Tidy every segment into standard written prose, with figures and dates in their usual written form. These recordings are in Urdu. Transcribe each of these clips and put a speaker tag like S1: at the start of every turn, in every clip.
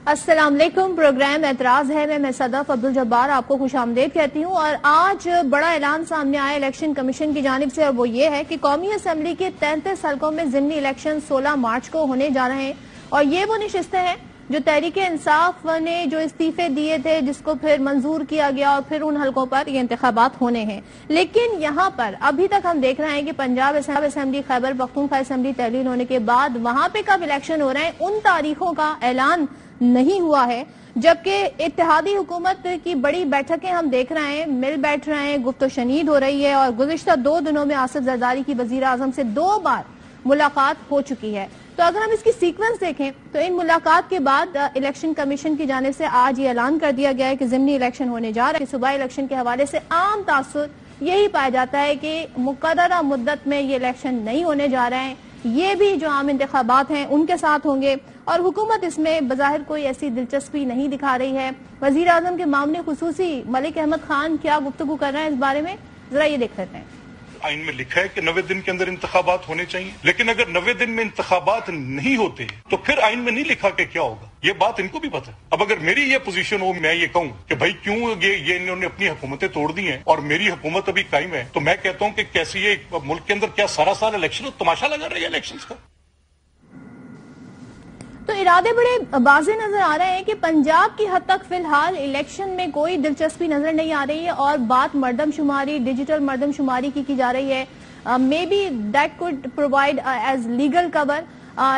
S1: السلام علیکم، پروگرام اعتراض ہے میں صدف عبد الجبار آپ کو خوش آمدید کہتی ہوں۔ اور آج بڑا اعلان سامنے آیا الیکشن کمیشن کی جانب سے، اور وہ یہ ہے کہ قومی اسمبلی کے 33 حلقوں میں ضمنی الیکشن 16 مارچ کو ہونے جا رہے ہیں، اور یہ وہ نشستیں ہیں جو تحریک انصاف نے جو استعفے دیے تھے، جس کو پھر منظور کیا گیا، اور پھر ان حلقوں پر یہ انتخابات ہونے ہیں۔ لیکن یہاں پر ابھی تک ہم دیکھ رہے ہیں کہ پنجاب اسمبلی، خیبر پختونخوا اسمبلی تحلیل ہونے کے بعد وہاں پہ کب الیکشن ہو رہے ہیں ان تاریخوں کا اعلان نہیں ہوا ہے، جبکہ اتحادی حکومت کی بڑی بیٹھکیں ہم دیکھ رہے ہیں، مل بیٹھ رہے ہیں، گفت و شنید ہو رہی ہے، اور گزشتہ 2 دنوں میں آصف زرداری کی وزیر اعظم سے 2 بار ملاقات ہو چکی ہے۔ تو اگر ہم اس کی سیکوینس دیکھیں تو ان ملاقات کے بعد الیکشن کمیشن کی جانب سے آج یہ اعلان کر دیا گیا ہے کہ ضمنی الیکشن ہونے جا رہا ہے۔ صوبائی الیکشن کے حوالے سے عام تاثر یہی پایا جاتا ہے کہ مقررہ مدت میں یہ الیکشن نہیں ہونے جا رہے ہیں، یہ بھی جو عام انتخابات ہیں ان کے ساتھ ہوں گے، اور حکومت اس میں بظاہر کوئی ایسی دلچسپی نہیں دکھا رہی ہے۔ وزیر اعظم کے معاملے خصوصی ملک احمد خان کیا گفتگو کر رہے ہیں اس بارے میں، ذرا یہ دیکھ لیتے ہیں۔
S2: آئین میں لکھا ہے کہ 90 دن کے اندر انتخابات ہونے چاہیے، لیکن اگر 90 دن میں انتخابات نہیں ہوتے تو پھر آئین میں نہیں لکھا کہ کیا ہوگا، یہ بات ان کو بھی پتہ ہے۔ اب اگر میری یہ پوزیشن ہو، میں یہ کہوں کہ بھائی کیوں یہ انہوں نے اپنی حکومتیں توڑ دی ہیں اور میری حکومت ابھی قائم ہے، تو میں کہتا ہوں کہ کیسی یہ ملک کے اندر کیا سارا سال الیکشن تماشا لگا رہے ہیں الیکشنز کا۔
S1: تو ارادے بڑے واضح نظر آ رہے ہیں کہ پنجاب کی حد تک فی الحال الیکشن میں کوئی دلچسپی نظر نہیں آ رہی ہے، اور بات مردم شماری، ڈیجیٹل مردم شماری کی جا رہی ہے۔ May be that could provide as legal cover,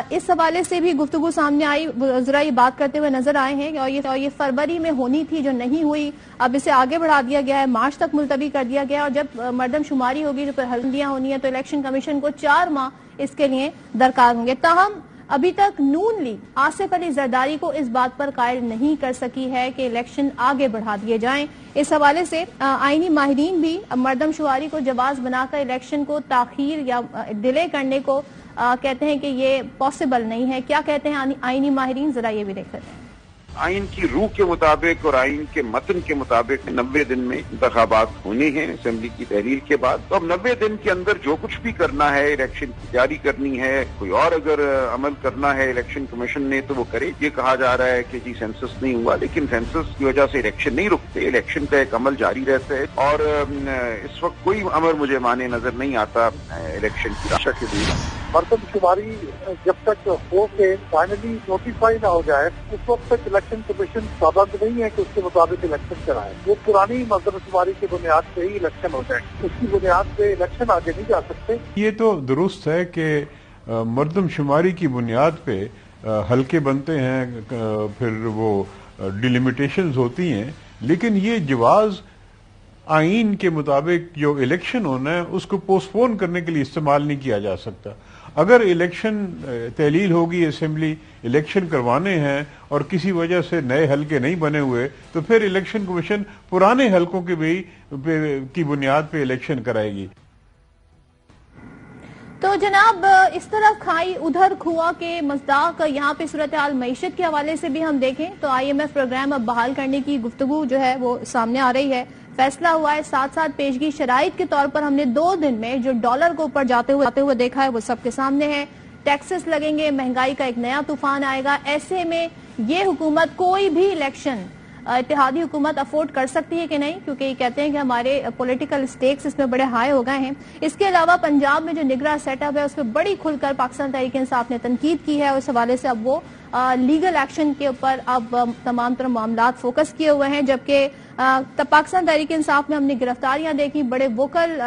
S1: اس حوالے سے بھی گفتگو سامنے آئی، ذرا یہ بات کرتے ہوئے نظر آئے ہیں، اور یہ فروری میں ہونی تھی جو نہیں ہوئی، اب اسے آگے بڑھا دیا گیا ہے، مارچ تک ملتوی کر دیا گیا، اور جب مردم شماری ہوگی تو پھر حلقیاں ہونی ہیں، تو الیکشن کمیشن کو 4 ماہ اس کے لیے درکار ہوں گے۔ تاہم ابھی تک نون لیگ آصف علی زرداری کو اس بات پر قائل نہیں کر سکی ہے کہ الیکشن آگے بڑھا دیے جائیں۔ اس حوالے سے آئینی ماہرین بھی مردم شماری کو جواز بنا کر الیکشن کو تاخیر یا ڈیلے کرنے کو کہتے ہیں کہ یہ پاسبل نہیں ہے۔ کیا کہتے ہیں آئینی ماہرین، ذرا یہ بھی دیکھ لیتے ہیں۔
S3: آئین کی روح کے مطابق اور آئین کے متن کے مطابق 90 دن میں انتخابات ہونے ہیں اسمبلی کی تحلیل کے بعد۔ تو اب 90 دن کے اندر جو کچھ بھی کرنا ہے، الیکشن کی تیاری کرنی ہے، کوئی اور اگر عمل کرنا ہے الیکشن کمیشن نے تو وہ کرے۔ یہ کہا جا رہا ہے کہ جی سینسس نہیں ہوا، لیکن سینسس کی وجہ سے الیکشن نہیں رکتے، الیکشن کا ایک عمل جاری رہتا ہے، اور اس وقت کوئی امر مجھے مانے نظر نہیں آتا الیکشن کی راشا کے لیے۔
S4: مردم شماری جب تک ہو کے فائنلی نوٹیفائی نہ ہو جائے اس وقت تک الیکشن کمیشن پابند نہیں ہے کہ اس کے مطابق الیکشن کرائے۔ وہ پرانی مردم شماری کی بنیاد پہ ہی الیکشن ہو جائے، اس کی بنیاد پہ الیکشن آگے نہیں جا سکتے۔
S5: یہ تو درست ہے کہ مردم شماری کی بنیاد پہ حلقے بنتے ہیں، پھر وہ ڈیلیمیٹیشنز ہوتی ہیں، لیکن یہ جواز آئین کے مطابق جو الیکشن ہونا ہے اس کو پوسٹ پون کرنے کے لیے استعمال نہیں کیا جا سکتا۔ اگر الیکشن تحلیل ہوگی، اسمبلی الیکشن کروانے ہیں اور کسی وجہ سے نئے حلقے نہیں بنے ہوئے، تو پھر الیکشن کمیشن پرانے حلقوں کی بنیاد پہ الیکشن کرائے گی۔
S1: تو جناب، اس طرف کھائی ادھر کھوا کے مصداق یہاں پہ صورتحال معیشت کے حوالے سے بھی ہم دیکھیں تو IMF پروگرام اب بحال کرنے کی گفتگو جو ہے وہ سامنے آ رہی ہے، فیصلہ ہوا ہے، ساتھ ساتھ پیشگی شرائط کے طور پر ہم نے 2 دن میں جو ڈالر کو اوپر جاتے ہوئے دیکھا ہے وہ سب کے سامنے ہے۔ ٹیکسز لگیں گے، مہنگائی کا ایک نیا طوفان آئے گا، ایسے میں یہ حکومت کوئی بھی الیکشن اتحادی حکومت افورڈ کر سکتی ہے کہ نہیں، کیونکہ یہ کہتے ہیں کہ ہمارے پولیٹیکل سٹیکس اس میں بڑے ہائی ہو گئے ہیں۔ اس کے علاوہ پنجاب میں جو نگراں سیٹ اپ ہے اس پہ بڑی کھل کر پاکستان تحریک انصاف نے تنقید کی ہے، اور اس حوالے سے اب وہ لیگل ایکشن کے اوپر اب تمام تر معاملات فوکس کیے ہوئے ہیں، جبکہ پاکستان تحریک انصاف میں ہم نے گرفتاریاں دیکھی، بڑے ووکل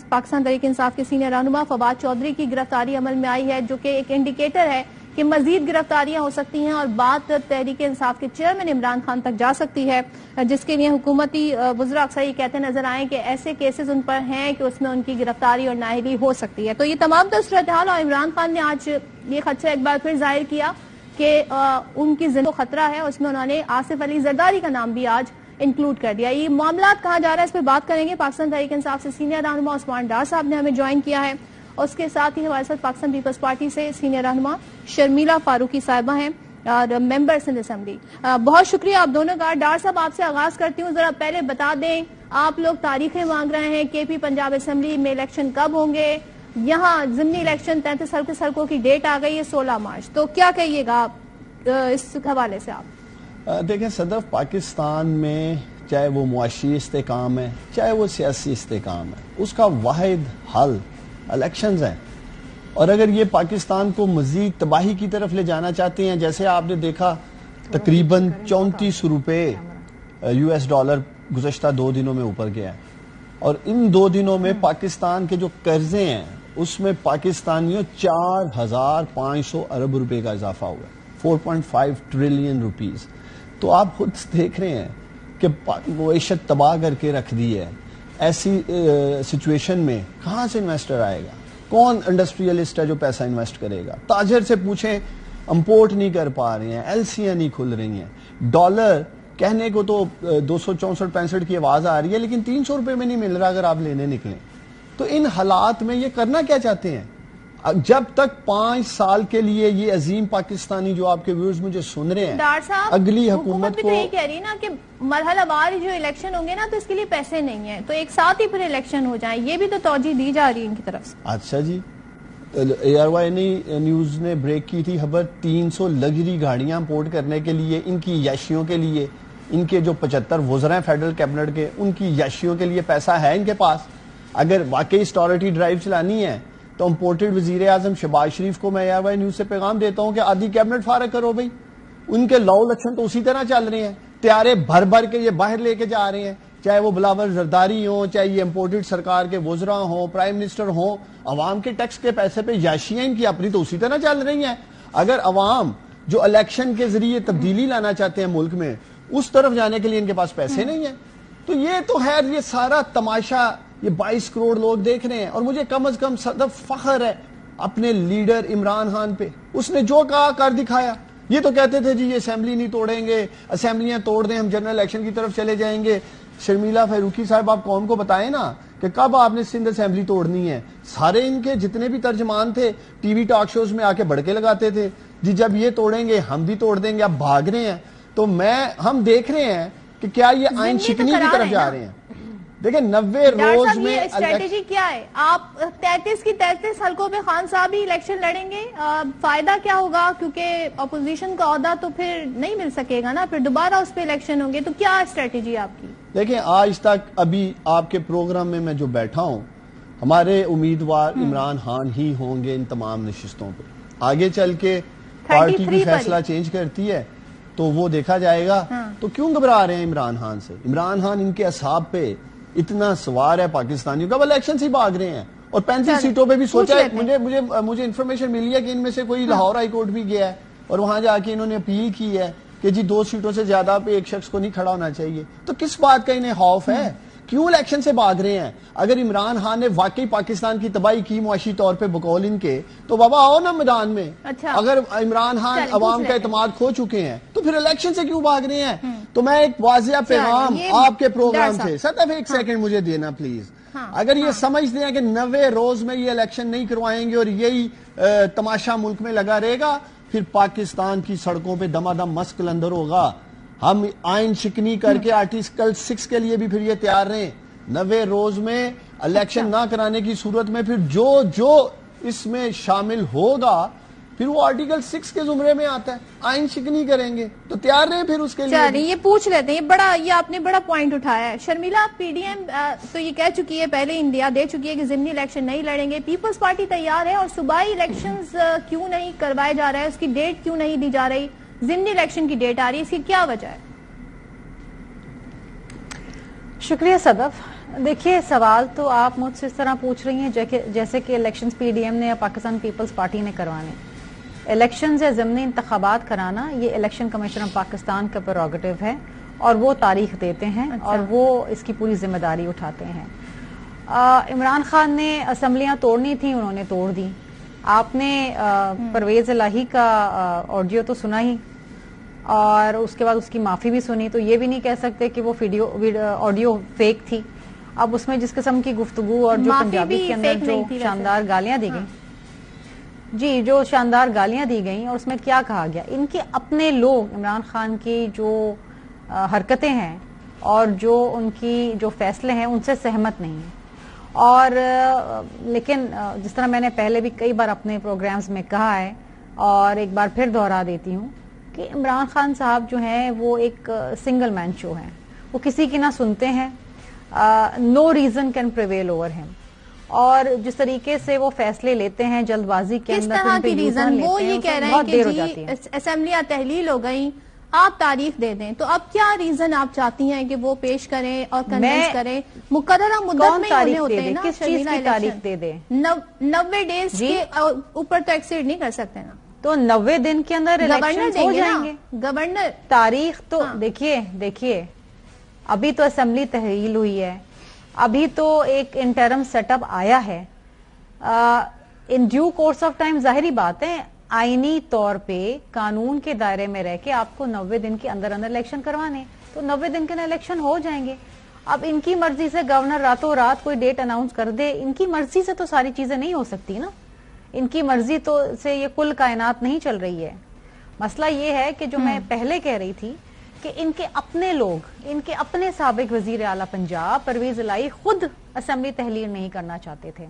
S1: پاکستان تحریک انصاف کے سینئر رہنما فواد چودھری کی گرفتاری عمل میں آئی ہے، جو کہ ایک انڈیکیٹر ہے کہ مزید گرفتاریاں ہو سکتی ہیں اور بات تحریک انصاف کے چیئرمین عمران خان تک جا سکتی ہے، جس کے لیے حکومتی وزراء اکثر یہ کہتے نظر آئے کہ ایسے کیسز ان پر ہیں کہ اس میں ان کی گرفتاری اور نااہلی ہو سکتی ہے۔ تو یہ تمام تر صورتحال، اور عمران خان نے آج یہ خدشہ ایک بار پھر ظاہر کیا کہ ان کی زندگی کو خطرہ ہے، اس میں انہوں نے آصف علی زرداری کا نام بھی آج انکلوڈ کر دیا۔ یہ معاملات کہاں جا رہا ہے اس پہ بات کریں گے۔ پاکستان تحریک انصاف سے سینئر رہنما عثمان ڈار صاحب نے ہمیں جوائن کیا ہے، اور اس کے ساتھ ہی ہمارے ساتھ پاکستان پیپلز پارٹی سے سینئر رہنما شرمیلا فاروقی صاحبہ ہیں اور ممبر سندھ اسمبلی۔ بہت شکریہ آپ دونوں کا۔ ڈار صاحب، آپ سے آغاز کرتی ہوں، ذرا پہلے بتا دیں، آپ لوگ تاریخیں مانگ رہے ہیں، KP پنجاب اسمبلی میں الیکشن کب ہوں گے؟ یہاں ضمنی الیکشن 33 حلقوں کی ڈیٹ آ گئی ہے 16 مارچ، تو کیا کہیے گا آپ اس حوالے سے؟ آپ
S6: دیکھیں صدف، پاکستان میں چاہے وہ معاشی استحکام ہے چاہے وہ سیاسی استحکام ہے، اس کا واحد حل الیکشنز ہیں. اور اگر یہ پاکستان کو مزید تباہی کی طرف لے جانا چاہتے ہیں، جیسے آپ نے دیکھا تقریباً 34 روپے US ڈالر گزشتہ 2 دنوں میں اوپر گیا ہے، اور ان 2 دنوں میں پاکستان کے جو قرضے ہیں اس میں پاکستانیوں 4500 ارب روپے کا اضافہ ہوا ہے، 4.5 ٹریلین روپیز. تو آپ خود دیکھ رہے ہیں کہ معیشت تباہ کر کے رکھ دی ہے. ایسی سچویشن میں کہاں سے انویسٹر آئے گا؟ کون انڈسٹریلسٹ ہے جو پیسہ انویسٹ کرے گا؟ تاجر سے پوچھیں، امپورٹ نہیں کر پا رہے ہیں، LCیں نہیں کھل رہی ہیں. ڈالر کہنے کو تو 264-65 کی آواز آ رہی ہے، لیکن 300 روپے میں نہیں مل رہا اگر آپ لینے نکلیں. تو ان حالات میں یہ کرنا کیا چاہتے ہیں؟ جب تک 5 سال کے لیے یہ عظیم پاکستانی جو آپ کے ویورز مجھے سن رہے ہیں، اگلی حکومت کو
S1: یہ کہہ رہی ہے نا کہ مرحلہ وار جو الیکشن ہوں گے نا تو اس کے لیے پیسے نہیں ہیں، تو ایک ساتھ ہی پھر الیکشن ہو جائیں، یہ بھی تو توجہ دی جا رہی ہے ان کی طرف سے.
S6: اچھا جی، ARY نیوز نے بریک کی تھی خبر، 300 لگژری گاڑیاں امپورٹ کرنے کے لیے، ان کی یاشیوں کے لیے، ان کے جو 75 وزراء ہیں فیڈرل کیبنٹ کے، ان کی یاشیوں کے لیے پیسہ ہے ان کے پاس. اگر واقعی اسٹوریٹی ڈرائیو چلانی ہے تو امپورٹڈ وزیر اعظم شہباز شریف کو میں ARY نیوز سے پیغام دیتا ہوں کہ آدھی کیبنٹ فارغ کرو بھائی. ان کے لاؤ الیکشن تو اسی طرح چل رہے ہیں، تیارے بھر بھر کے یہ باہر لے کے جا رہے ہیں، چاہے وہ بلاول زرداری ہوں، چاہے یہ امپورٹڈ سرکار کے وزراء ہوں، پرائم منسٹر ہوں. عوام کے ٹیکس کے پیسے پہ یاشیاں ان کی اپنی تو اسی طرح چل رہی ہیں. اگر عوام جو الیکشن کے ذریعے تبدیلی لانا چاہتے ہیں ملک میں، اس طرف جانے کے لیے ان کے پاس پیسے نہیں ہیں. تو یہ تو خیر یہ سارا تماشا یہ 22 کروڑ لوگ دیکھ رہے ہیں. اور مجھے کم از کم صدف فخر ہے اپنے لیڈر عمران خان پہ، اس نے جو کہا کر دکھایا. یہ تو کہتے تھے جی یہ اسمبلی نہیں توڑیں گے، اسمبلیاں توڑ دیں ہم جنرل الیکشن کی طرف چلے جائیں گے. شرمیلا فاروقی صاحب آپ قوم کو بتائیں نا کہ کب آپ نے سندھ اسمبلی توڑنی ہے. سارے ان کے جتنے بھی ترجمان تھے ٹی وی ٹاک شوز میں آ کے بڑکے لگاتے تھے جی جب یہ توڑیں گے ہم بھی توڑ دیں گے. اب بھاگ رہے ہیں. تو ہم دیکھ رہے ہیں کہ کیا یہ آئین شکنی کی طرف جا رہے ہیں. دیکھیں 90 روز میں
S1: اسٹریٹجی کیا ہے؟ آپ 33 کی 33 حلقوں پہ خان صاحب ہی الیکشن لڑیں گے، فائدہ کیا ہوگا؟ کیونکہ اپوزیشن کا عہدہ تو پھر نہیں مل سکے گا نا، پھر دوبارہ اس پہ الیکشن ہوں گے. تو کیا اسٹریٹجی آپ کی؟
S6: دیکھیں آج تک ابھی آپ کے پروگرام میں جو بیٹھا ہوں، ہمارے امیدوار عمران خان ہی ہوں گے ان تمام نشستوں پہ. آگے چل کے پارٹی بھی فیصلہ چینج کرتی ہے تو وہ دیکھا جائے گا. تو کیوں گھبرا رہے ہیں عمران خان سے؟ عمران خان ان کے اصحاب پہ اتنا سوار ہے پاکستانیوں کا، وہ الیکشن سے ہی بھاگ رہے ہیں. اور 35 سیٹوں پہ بھی سوچا ہے، مجھے انفارمیشن ملی ہے کہ ان میں سے کوئی لاہور ہائی کورٹ بھی گیا ہے اور وہاں جا کے انہوں نے اپیل کی ہے کہ جی 2 سیٹوں سے زیادہ پہ ایک شخص کو نہیں کھڑا ہونا چاہیے. تو کس بات کا انہیں خوف ہے؟ کیوں الیکشن سے بھاگ رہے ہیں؟ اگر عمران خان نے واقعی پاکستان کی تباہی کی معاشی طور پہ بقول ان کے، تو بابا آؤ نا میدان میں. اگر عمران خان عوام کا اعتماد کھو چکے ہیں تو پھر الیکشن سے کیوں بھاگ رہے ہیں؟ تو میں ایک واضح پیغام آپ کے پروگرام سے صرف 1 سیکنڈ مجھے دینا پلیز. اگر یہ سمجھتے ہیں کہ 90 روز میں یہ الیکشن نہیں کروائیں گے اور یہی تماشا ملک میں لگا رہے گا، پھر پاکستان کی سڑکوں پہ دمادم مس قلندر ہوگا. ہم آئین شکنی کر کے آرٹیکل 6 کے لیے بھی پھر یہ تیار رہیں. 90 روز میں الیکشن نہ کرانے کی صورت میں پھر جو اس میں شامل ہوگا پھر وہ آرٹیکل 6 کے زمرے میں آتا ہے. آئین شکنی کریں گے تو تیار رہے پھر اس کے لیے.
S1: یہ پوچھ لیتے ہیں، یہ آپ نے بڑا پوائنٹ اٹھایا ہے. شرمیلا PDM تو یہ کہہ چکی ہے، پہلے انڈیا دے چکی ہے کہ ضمنی الیکشن نہیں لڑیں گے. پیپلز پارٹی تیار ہے، اور صوبائی الیکشنز کیوں نہیں کروائے جا رہے ہیں؟ اس کی ڈیٹ کیوں نہیں دی جا رہی؟ ضمنی الیکشن کی ڈیٹ آ رہی ہے، اس کی کیا وجہ ہے؟
S7: شکریہ صدف. دیکھیے سوال تو آپ مجھ سے اس طرح پوچھ رہی ہیں جیسے کہ الیکشنز PDM نے یا پاکستان پیپلز پارٹی نے کروانے. الیکشنز یا ضمنی انتخابات کرانا یہ الیکشن کمیشن آف پاکستان کا پریروگیٹو ہے اور وہ تاریخ دیتے ہیں اور وہ اس کی پوری ذمہ داری اٹھاتے ہیں. عمران خان نے اسمبلیاں توڑنی تھیں، انہوں نے توڑ دی. آپ نے پرویز الہی کا آڈیو تو سنا ہی اور اس کے بعد اس کی معافی بھی سنی، تو یہ بھی نہیں کہہ سکتے کہ وہ آڈیو فیک تھی. اب اس میں جس قسم کی گفتگو اور جو پنجابی کے اندر جو شاندار گالیاں دی گئیں، جی جو شاندار گالیاں دی گئیں، اور اس میں کیا کہا گیا، ان کے اپنے لوگ عمران خان کی جو حرکتیں ہیں اور جو ان کی جو فیصلے ہیں ان سے سہمت نہیں ہیں. اور لیکن جس طرح میں نے پہلے بھی کئی بار اپنے پروگرامز میں کہا ہے اور ایک بار پھر دہرا دیتی ہوں کہ عمران خان صاحب جو ہیں وہ ایک سنگل مین شو ہیں, وہ کسی کی نہ سنتے ہیں, no reason can prevail over ہم, اور جس طریقے سے وہ فیصلے لیتے ہیں جلد بازی کے اندر,
S1: کس طرح کی ریزن؟ وہ یہ کہہ رہے ہیں کہ جی اسمبلیاں تحلیل ہو گئی, آپ تعریف دے دیں, تو اب کیا ریزن آپ چاہتی ہیں کہ وہ پیش کریں اور کنوینس کریں؟ مقررہ مدت میں ہونے ہوتے ہیں نا,
S7: کس چیز کی تاریخ دے دیں؟
S1: 90 ڈیز کے اوپر تو ایکسیڈ نہیں کر سکتے نا,
S7: تو 90 دن کے اندر الیکشن ہو جائیں گے.
S1: گورنر
S7: تاریخ تو دیکھیے ابھی تو اسمبلی تحلیل ہوئی ہے, ابھی تو ایک انٹرم سیٹ اپ آیا ہے, in due course of time ظاہری بات ہے آئینی طور پہ قانون کے دائرے میں رہ کے آپ کو 90 دن کے اندر الیکشن کروانے, تو 90 دن کے الیکشن ہو جائیں گے. اب ان کی مرضی سے گورنر راتوں رات کوئی ڈیٹ اناؤنس کر دے, ان کی مرضی سے تو ساری چیزیں نہیں ہو سکتی نا, ان کی مرضی تو سے یہ کل کائنات نہیں چل رہی ہے. مسئلہ یہ ہے کہ جو میں پہلے کہہ رہی تھی کہ ان کے اپنے لوگ, ان کے اپنے سابق وزیر اعلیٰ پنجاب پرویز الہی خود اسمبلی تحلیل نہیں کرنا چاہتے تھے,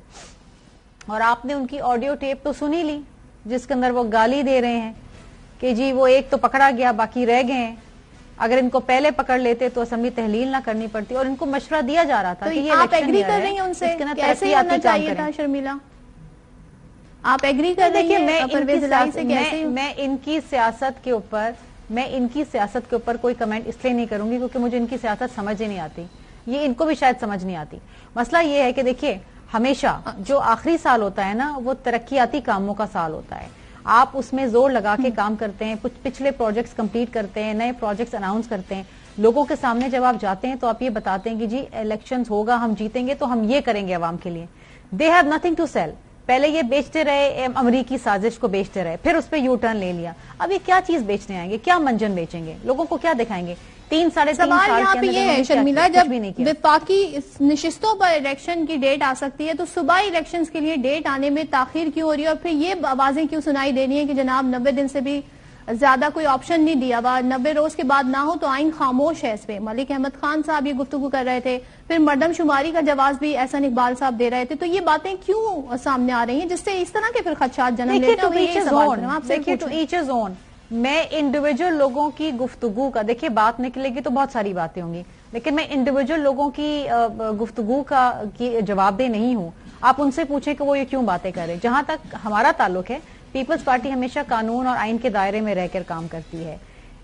S7: اور آپ نے ان کی آڈیو ٹیپ تو سنی لی جس کے اندر وہ گالی دے رہے ہیں کہ جی وہ ایک تو پکڑا گیا باقی رہ گئے ہیں, اگر ان کو پہلے پکڑ لیتے تو اسمبلی تحلیل نہ کرنی پڑتی, اور ان کو مشورہ دیا جا رہا تھا کہ یہ
S1: آپ ایگری کر رہی ہیں ان سے کیسے ہی ہونا چاہیے تھا؟ شرمیلا آپ ایگری کر رہی ہیں؟
S7: میں ان کی سیاست کے اوپر کوئی کمنٹ اس لیے نہیں کروں گی کیونکہ مجھے ان کی سیاست سمجھ ہی نہیں آتی, یہ ان کو بھی شاید سمجھ نہیں آتی. مسئلہ یہ ہے کہ دیکھیے ہمیشہ جو آخری سال ہوتا ہے نا وہ ترقیاتی کاموں کا سال ہوتا ہے, آپ اس میں زور لگا کے کام کرتے ہیں, پچھلے پروجیکٹس کمپلیٹ کرتے ہیں, نئے پروجیکٹس اناؤنس کرتے ہیں, لوگوں کے سامنے جب آپ جاتے ہیں تو آپ یہ بتاتے ہیں کہ جی الیکشنز ہوگا, ہم جیتیں گے تو ہم یہ کریں گے عوام کے لیے. They have nothing to sell. پہلے یہ بیچتے رہے, امریکی سازش کو بیچتے رہے, پھر اس پہ یو ٹرن لے لیا, اب یہ کیا چیز بیچنے آئیں گے, کیا منجن بیچیں گے, لوگوں کو کیا دکھائیں گے؟ 3 ساڑھے 3
S1: سوال یہاں پہ یہ ہے شرمیلا, جب
S7: نہیں
S1: وفاقی نشستوں پر الیکشن کی ڈیٹ آ سکتی ہے تو صوبائی الیکشنز کے لیے ڈیٹ آنے میں تاخیر کیوں ہو رہی ہے, اور پھر یہ آوازیں کیوں سنائی دے رہی ہیں کہ جناب 90 دن سے بھی زیادہ کوئی آپشن نہیں دیا ہوا, 90 روز کے بعد نہ ہو تو آئین خاموش ہے اس پہ. ملک احمد خان صاحب یہ گفتگو کر رہے تھے, پھر مردم شماری کا جواز بھی احسن اقبال صاحب دے رہے تھے, تو یہ باتیں کیوں سامنے آ رہی ہیں جس سے اس طرح کے پھر خدشات جنم لیتے ہیں؟
S7: میں انڈیویجول لوگوں کی گفتگو کا, دیکھیے بات نکلے گی تو بہت ساری باتیں ہوں گی, لیکن میں انڈیویجول لوگوں کی گفتگو کا جواب دہ نہیں ہوں. آپ ان سے پوچھیں کہ وہ یہ کیوں باتیں کریں. جہاں تک ہمارا تعلق ہے, پیپلز پارٹی ہمیشہ قانون اور آئین کے دائرے میں رہ کر کام کرتی ہے.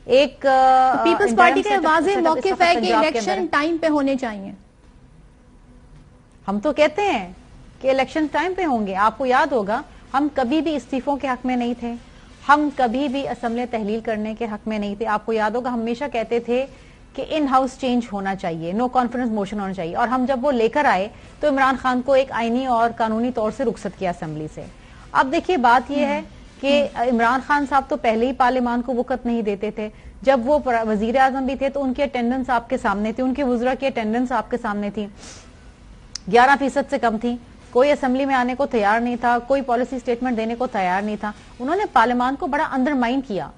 S7: ایک
S1: پیپلز پارٹی کا واضح موقف ہے کہ الیکشن ٹائم پہ ہونے چاہیے.
S7: ہم تو کہتے ہیں کہ الیکشن ٹائم پہ ہوں گے. آپ کو یاد ہوگا ہم کبھی بھی استعفوں کے حق میں نہیں تھے, ہم کبھی بھی اسمبلی تحلیل کرنے کے حق میں نہیں تھے. آپ کو یاد ہوگا ہمیشہ کہتے تھے کہ ان ہاؤس چینج ہونا چاہیے, نو کانفیڈنس موشن ہونا چاہیے, اور ہم جب وہ لے کر آئے تو عمران خان کو ایک آئینی اور قانونی طور سے رخصت کیا اسمبلی سے. اب دیکھیے بات یہ ہے کہ عمران خان صاحب تو پہلے ہی پارلیمان کو وقت نہیں دیتے تھے, جب وہ وزیر اعظم بھی تھے تو ان کی اٹینڈنس آپ کے سامنے تھی, ان کے وزراء کی اٹینڈنس آپ کے سامنے تھی, 11% سے کم تھی, کوئی اسمبلی میں آنے کو تیار نہیں تھا, کوئی پالیسی سٹیٹمنٹ دینے کو تیار نہیں تھا. انہوں نے پارلیمان کو بڑا انڈرمائن کیا,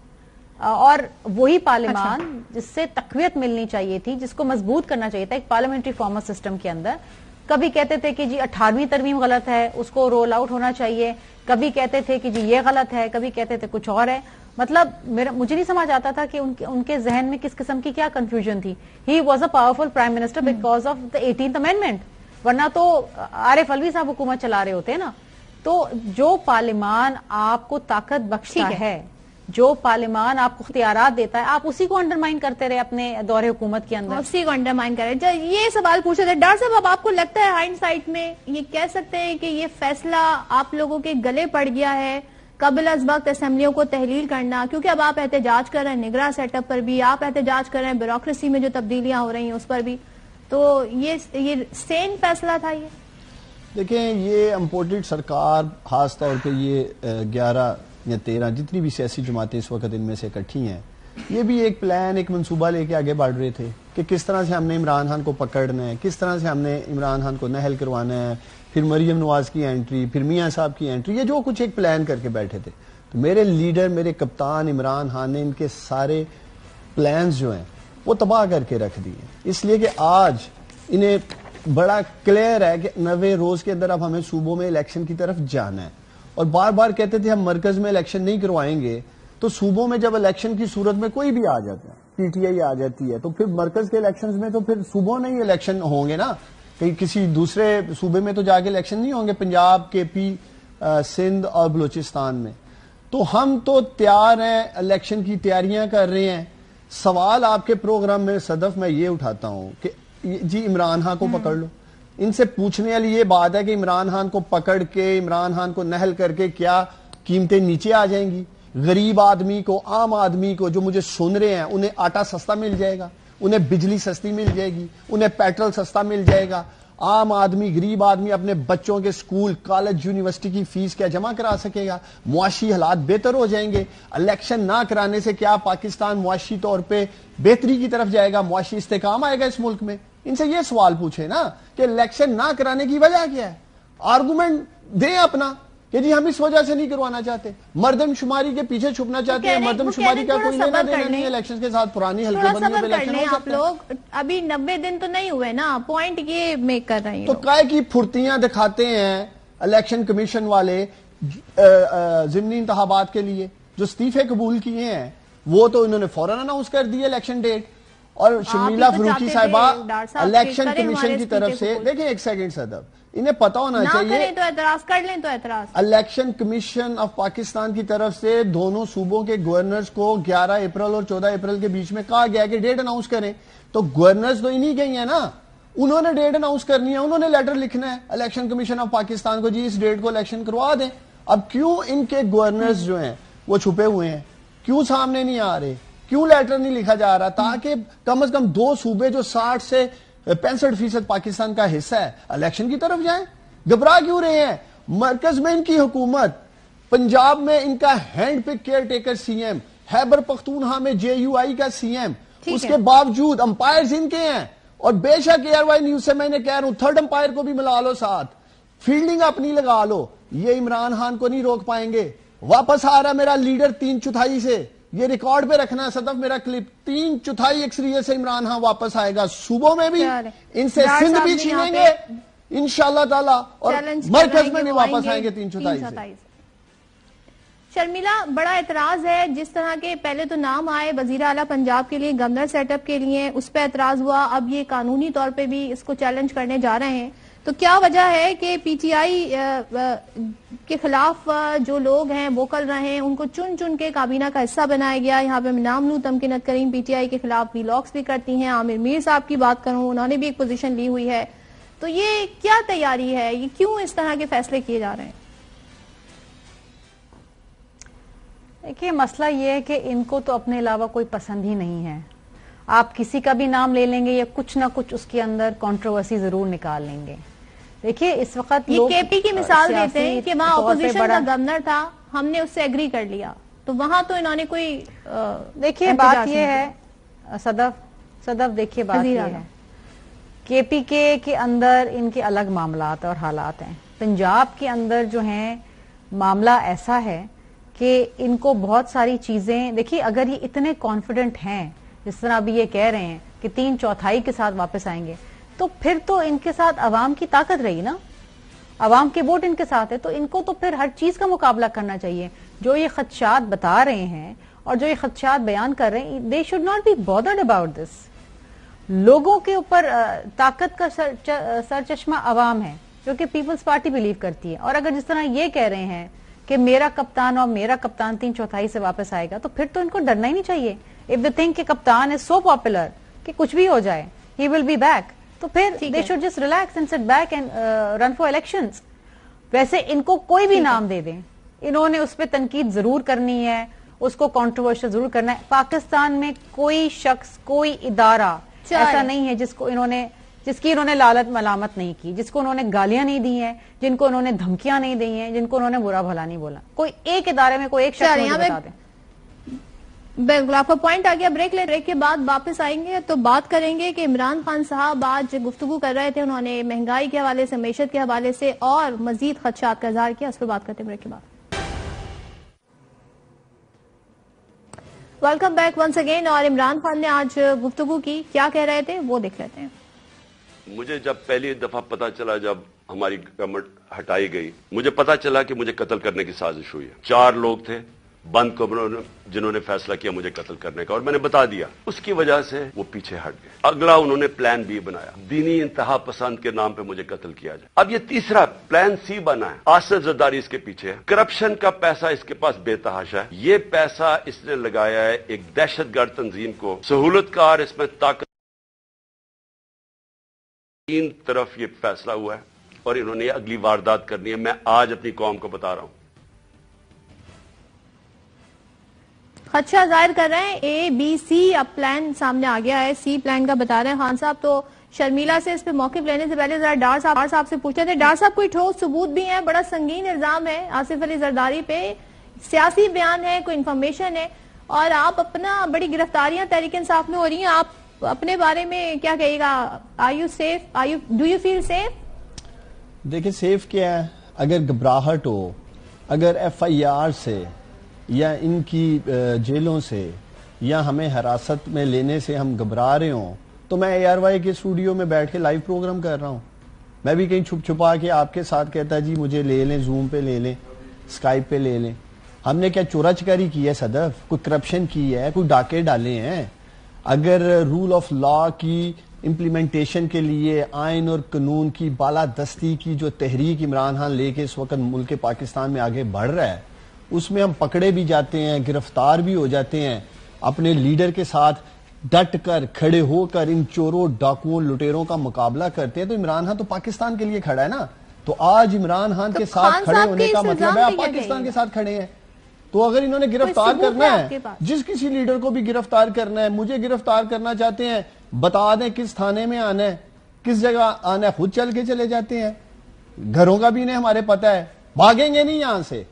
S7: اور وہی پارلیمان جس سے تقویت ملنی چاہیے تھی, جس کو مضبوط کرنا چاہیے تھا ایک پارلیمنٹری فارمر سسٹم کے اندر. کبھی کہتے تھے کہ جی 18ویں ترمیم غلط ہے, اس کو رول آؤٹ ہونا چاہیے, کبھی کہتے تھے کہ جی یہ غلط ہے, کبھی کہتے تھے کچھ اور ہے. مطلب مجھے نہیں سمجھ آتا تھا کہ ان کے ذہن میں کس قسم کی کیا کنفیوژن تھی. He was a powerful prime minister because of the 18th amendment, ورنہ تو عارف الوی صاحب حکومت چلا رہے ہوتے ہیں نا. تو جو پارلیمان آپ کو طاقت بخشتا ہے, جو پارلیمان آپ کو اختیارات دیتا ہے, آپ اسی کو انڈرمائن کرتے رہے اپنے دور حکومت کے اندر,
S1: اسی کو انڈرمائن کر رہے. یہ سوال پوچھے تھے ڈاکٹر صاحب, اب آپ کو لگتا ہے ہائنڈ سائٹ میں یہ کہہ سکتے ہیں کہ یہ فیصلہ آپ لوگوں کے گلے پڑ گیا ہے قبل از وقت اسمبلیوں کو تحلیل کرنا, کیونکہ اب آپ احتجاج کر رہے ہیں نگراں سیٹ اپ پر بھی, آپ احتجاج کر رہے ہیں بیوروکریسی میں جو تبدیلیاں ہو رہی ہیں اس پر بھی, تو یہ سین فیصلہ تھا. یہ
S6: دیکھیں یہ امپورٹڈ سرکار, خاص طور پہ یہ 11 یا 13 جتنی بھی سیاسی جماعتیں اس وقت ان میں سے اکٹھی ہیں, یہ بھی ایک پلان, ایک منصوبہ لے کے آگے بڑھ رہے تھے کہ کس طرح سے ہم نے عمران خان کو پکڑنا ہے, کس طرح سے ہم نے عمران خان کو نہل کروانا ہے, پھر مریم نواز کی انٹری, پھر میاں صاحب کی انٹری, یہ جو کچھ ایک پلان کر کے بیٹھے تھے. تو میرے لیڈر, میرے کپتان عمران خان نے ان کے سارے پلانز جو ہیں وہ تباہ کر کے رکھ دیے, اس لیے کہ آج انہیں بڑا کلیئر ہے کہ 90 روز کے اندر اب ہمیں صوبوں میں الیکشن کی طرف جانا ہے. اور بار بار کہتے تھے ہم مرکز میں الیکشن نہیں کروائیں گے, تو صوبوں میں جب الیکشن کی صورت میں کوئی بھی آ جاتا ہے, پی ٹی آئی آ جاتی ہے, تو پھر مرکز کے الیکشنز میں تو پھر صوبوں میں ہی الیکشن ہوں گے نا, کہیں کسی دوسرے صوبے میں تو جا کے الیکشن نہیں ہوں گے, پنجاب, کے پی, سندھ اور بلوچستان میں. تو ہم تو تیار ہیں, الیکشن کی تیاریاں کر رہے ہیں. سوال آپ کے پروگرام میں صدف میں یہ اٹھاتا ہوں کہ جی عمران خان کو پکڑ لو. ان سے پوچھنے والی یہ بات ہے کہ عمران خان کو پکڑ کے, عمران خان کو نہل کر کے کیا قیمتیں نیچے آ جائیں گی؟ غریب آدمی کو, عام آدمی کو جو مجھے سن رہے ہیں, انہیں آٹا سستا مل جائے گا, انہیں بجلی سستی مل جائے گی, انہیں پیٹرول سستا مل جائے گا. عام آدمی, غریب آدمی اپنے بچوں کے سکول, کالج, یونیورسٹی کی فیس کیا جمع کرا سکے گا؟ معاشی حالات بہتر ہو جائیں گے. الیکشن نہ کرانے سے کیا پاکستان معاشی طور پہ بہتری کی طرف جائے گا, معاشی استحکام آئے گا اس ملک میں؟ ان سے یہ سوال پوچھیں نا کہ الیکشن نہ کرانے کی وجہ کیا ہے, آرگومنٹ دیں اپنا کہ جی ہم اس وجہ سے نہیں کروانا چاہتے. مردم شماری کے پیچھے چھپنا چاہتے ہیں, مردم شماری کا کوئی لینا دینا نہیں ہے الیکشن کے ساتھ. پرانی حلقے بندیوں پہ الیکشن ہو
S1: آپ لوگ ابھی 90 دن تو نہیں ہوئے نا, پوائنٹ یہ میک کر رہے ہیں
S6: تو کائے کی پھرتیاں دکھاتے ہیں الیکشن کمیشن والے ضمنی انتخابات کے لیے. جو استعفے قبول کیے ہیں وہ تو انہوں نے فوراً اناؤنس کر دیے الیکشن ڈیٹ. اور شمیلہ فروخی صاحبہ الیکشن کمیشن کی طرف سے, دیکھیں ایک سیکنڈ صدف, انہیں پتا ہونا چاہیے
S1: تو اعتراض کر لیں, تو اعتراض
S6: الیکشن کمیشن آف پاکستان کی طرف سے دونوں صوبوں کے گورنرز کو 11 اپریل اور 14 اپریل کے بیچ میں کہا گیا کہ ڈیٹ اناؤنس کریں. تو گورنرز تو انہی گئی ہیں نا, انہوں نے ڈیٹ اناؤنس کرنی ہے, انہوں نے لیٹر لکھنا ہے الیکشن کمیشن آف پاکستان کو, جی اس ڈیٹ کو الیکشن کروا دیں. اب کیوں ان کے گورنرز جو ہیں وہ چھپے ہوئے ہیں, کیوں سامنے نہیں آ رہے, کیوں لیٹر نہیں لکھا جا رہا تاکہ کم از کم 2 صوبے جو 60 سے 65% پاکستان کا حصہ ہے الیکشن کی طرف جائیں؟ گھبرا کیوں رہے ہیں؟ مرکز میں ان کی حکومت, پنجاب میں ان کا ہینڈ پک care taker C M, Khyber Pakhtunkhwa میں JUI کا سی ایم, اس کے باوجود امپائرز ان کے ہیں. اور بے شک ایئر وائی نیوز سے میں نے کہہ رہا ہوں, تھرڈ امپائر کو بھی ملا لو ساتھ, فیلڈنگ اپنی لگا لو, یہ عمران خان کو نہیں روک پائیں گے. واپس آ رہا میرا لیڈر 3/4 سے, یہ ریکارڈ پہ رکھنا ہے صدف میرا کلپ, 3/4 اکثریت سے عمران خان واپس آئے گا. صوبوں میں بھی ان سے سندھ بھی چھینیں گے انشاءاللہ تعالی, اور مرکز میں بھی واپس آئیں گے 3/4 سے.
S1: شرمیلا, بڑا اعتراض ہے جس طرح کے پہلے تو نام آئے وزیر اعلیٰ پنجاب کے لیے, گورنر سیٹ اپ کے لیے, اس پہ اعتراض ہوا, اب یہ قانونی طور پہ بھی اس کو چیلنج کرنے جا رہے ہیں. تو کیا وجہ ہے کہ پی ٹی آئی کے خلاف جو لوگ ہیں ووکل رہے ہیں ان کو چن چن کے کابینہ کا حصہ بنایا گیا؟ یہاں پہ نامنو تمکنت کریم پی ٹی آئی کے خلاف ویلاگس بھی کرتی ہیں. عامر میر صاحب کی بات کروں, انہوں نے بھی ایک پوزیشن لی ہوئی ہے. تو یہ کیا تیاری ہے, یہ کیوں اس طرح کے فیصلے کیے جا رہے ہیں؟
S7: دیکھیے مسئلہ یہ ہے کہ ان کو تو اپنے علاوہ کوئی پسند ہی نہیں ہے. آپ کسی کا بھی نام لے لیں گے یا کچھ نہ کچھ اس کے اندر کنٹروورسی ضرور نکال لیں گے. دیکھیے اس وقت
S1: یہ کے پی کی مثال دیتے ہیں کہ وہاں اپوزیشن کا گورنر تھا, ہم نے اس سے ایگری کر لیا, تو وہاں تو انہوں نے کوئی
S7: دیکھیے بات یہ ہے صدف دیکھیے بات یہ ہے کے پی کے اندر ان کے الگ معاملات اور حالات ہیں. پنجاب کے اندر جو ہیں معاملہ ایسا ہے کہ ان کو بہت ساری چیزیں, دیکھیے اگر یہ اتنے کانفیڈنٹ ہیں جس طرح ابھی یہ کہہ رہے ہیں کہ 3/4 کے ساتھ واپس آئیں گے, تو پھر تو ان کے ساتھ عوام کی طاقت رہی نا, عوام کے ووٹ ان کے ساتھ ہے, تو ان کو تو پھر ہر چیز کا مقابلہ کرنا چاہیے. جو یہ خدشات بتا رہے ہیں اور جو یہ خدشات بیان کر رہے ہیں, they should not be bothered about this. لوگوں کے اوپر طاقت کا سرچشمہ عوام ہے جو کہ پیپلز پارٹی بلیو کرتی ہے. اور اگر جس طرح یہ کہہ رہے ہیں کہ میرا کپتان اور میرا کپتان 3/4 سے واپس آئے گا, تو پھر تو ان کو ڈرنا ہی نہیں چاہیے. if they think کہ کپتان is so popular کہ کچھ بھی ہو جائے he will be back, تو پھر they should just relax and sit back and run for elections. ویسے ان کو کوئی بھی نام دے دیں, انہوں نے اس پہ تنقید ضرور کرنی ہے, اس کو کنٹروورشل ضرور کرنا ہے. پاکستان میں کوئی شخص, کوئی ادارہ ایسا نہیں ہے جس کی انہوں نے لالت ملامت نہیں کی, جس کو انہوں نے گالیاں نہیں دی ہیں, جن کو انہوں نے دھمکیاں نہیں دی ہیں, جن کو انہوں نے برا بھلا نہیں بولا. کوئی ایک ادارے میں کوئی ایک شخص مجھے بتا دیں.
S1: بالکل آپ کا پوائنٹ آ گیا. بریک کے بعد واپس آئیں گے تو بات کریں گے کہ عمران خان صاحب آج گفتگو کر رہے تھے, انہوں نے مہنگائی کے حوالے سے, معیشت کے حوالے سے اور مزید خدشات کا اظہار کیا. اس پر بات کرتے ہیں بریک کے بعد. Welcome back once again. اور عمران خان نے آج گفتگو کی, کیا کہہ رہے تھے وہ دیکھ لیتے ہیں.
S8: مجھے جب پہلی دفعہ پتا چلا, جب ہماری گورنمنٹ ہٹائی گئی, مجھے پتا چلا کہ مجھے قتل کرنے کی سازش ہوئی ہے. 4 لوگ تھے, بند کو جنہوں نے فیصلہ کیا مجھے قتل کرنے کا، اور میں نے بتا دیا، اس کی وجہ سے وہ پیچھے ہٹ گئے۔ اگلا انہوں نے پلان بی بنایا، دینی انتہا پسند کے نام پہ مجھے قتل کیا جائے۔ اب یہ تیسرا پلان سی بنا ہے، آصف زرداری اس کے پیچھے ہے، کرپشن کا پیسہ اس کے پاس بے تحاشا ہے، یہ پیسہ اس نے لگایا ہے ایک دہشت گرد تنظیم کو، سہولت کار اس میں طاقت، تین طرف یہ فیصلہ ہوا ہے اور انہوں نے اگلی واردات کرنی ہے۔ میں آج اپنی قوم کو بتا رہا ہوں،
S1: خدشہ ظاہر کر رہے ہیں، اے بی سی اب پلان سامنے آ گیا ہے، سی پلان کا بتا رہے ہیں خان صاحب۔ تو شرمیلا سے اس پہ موقف لینے سے پہلے ذرا ڈار صاحب سے پوچھتے تھے، ڈار صاحب کوئی ٹھوس ثبوت بھی ہیں؟ بڑا سنگین الزام ہے آصف علی زرداری پہ، سیاسی بیان ہے، کوئی انفارمیشن ہے، اور آپ اپنا بڑی گرفتاریاں تحریک انصاف میں ہو رہی ہیں، آپ اپنے بارے میں کیا کہے گا؟ Are you safe? Do you feel safe?
S6: دیکھیں سیف کیا ہے، اگر گھبراہٹ ہو، اگر ایف آئی آر سے یا ان کی جیلوں سے یا ہمیں حراست میں لینے سے ہم گھبرا رہے ہوں، تو میں اے آر وائی کے اسٹوڈیو میں بیٹھ کے لائیو پروگرام کر رہا ہوں۔ میں بھی کہیں چھپ چھپا کے آپ کے ساتھ کہتا جی مجھے لے لیں، زوم پہ لے لیں، اسکائپ پہ لے لیں۔ ہم نے کیا چورا چکاری کی ہے صدف؟ کوئی کرپشن کی ہے؟ کوئی ڈاکے ڈالے ہیں؟ اگر رول آف لا کی امپلیمنٹیشن کے لیے آئین اور قانون کی بالادستی کی جو تحریک عمران خان لے کے اس وقت ملک پاکستان میں آگے بڑھ رہا ہے، اس میں ہم پکڑے بھی جاتے ہیں، گرفتار بھی ہو جاتے ہیں، اپنے لیڈر کے ساتھ ڈٹ کر کھڑے ہو کر ان چوروں ڈاکوؤں لٹیروں کا مقابلہ کرتے ہیں، تو عمران خان تو پاکستان کے لیے کھڑا ہے نا۔ تو آج عمران خان کے ساتھ کھڑے ہونے کا مطلب ہے آپ پاکستان کے ساتھ کھڑے ہیں۔ تو اگر انہوں نے گرفتار کرنا ہے، جس کسی لیڈر کو بھی گرفتار کرنا ہے، مجھے گرفتار کرنا چاہتے ہیں، بتا دیں کس تھانے میں آنا ہے، کس جگہ آنا ہے، خود چل کے چلے جاتے ہیں، گھروں کا بھی انہیں ہمارے پتہ ہے، بھاگیں گے نہیں یہاں سے،